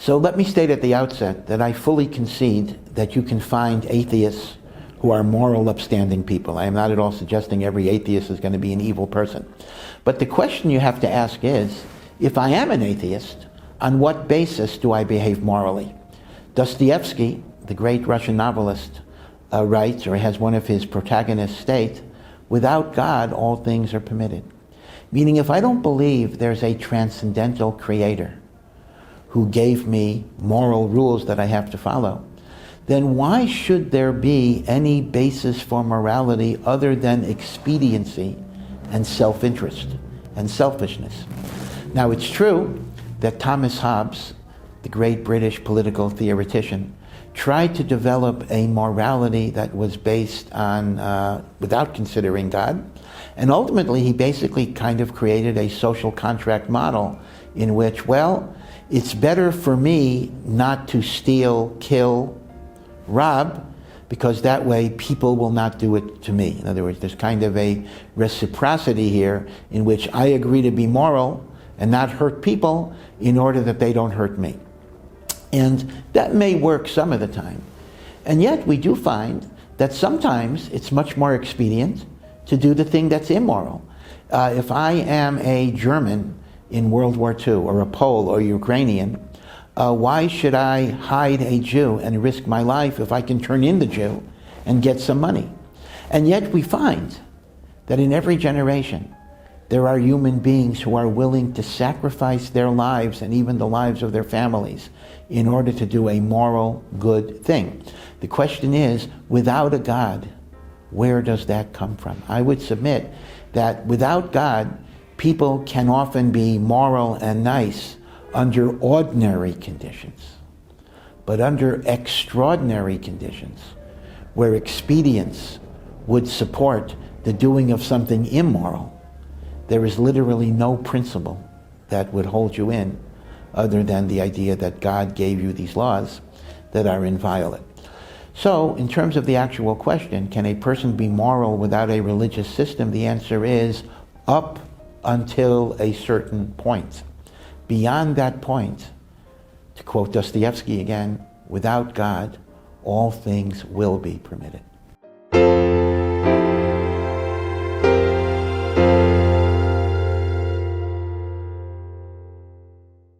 So let me state at the outset that I fully concede that you can find atheists who are moral, upstanding people. I am not at all suggesting every atheist is going to be an evil person. But the question you have to ask is, if I am an atheist, on what basis do I behave morally? Dostoevsky, the great Russian novelist, writes, or has one of his protagonists state, without God, all things are permitted. Meaning, if I don't believe there's a transcendental creator who gave me moral rules that I have to follow, then why should there be any basis for morality other than expediency and self-interest and selfishness? Now, it's true that Thomas Hobbes, the great British political theoretician, tried to develop a morality that was based on, without considering God, and ultimately he basically kind of created a social contract model in which, well, it's better for me not to steal, kill, rob, because that way people will not do it to me. In other words, there's kind of a reciprocity here in which I agree to be moral and not hurt people in order that they don't hurt me. And that may work some of the time. And yet we do find that sometimes it's much more expedient to do the thing that's immoral. If I am a German in World War II, or a Pole or Ukrainian, why should I hide a Jew and risk my life if I can turn in the Jew and get some money? And yet we find that in every generation, there are human beings who are willing to sacrifice their lives and even the lives of their families in order to do a moral, good thing. The question is, without a God, where does that come from? I would submit that without God, people can often be moral and nice under ordinary conditions. But under extraordinary conditions, where expedience would support the doing of something immoral, there is literally no principle that would hold you in other than the idea that God gave you these laws that are inviolate. So, in terms of the actual question, can a person be moral without a religious system? The answer is up until a certain point. Beyond that point, to quote Dostoevsky again, without God, all things will be permitted.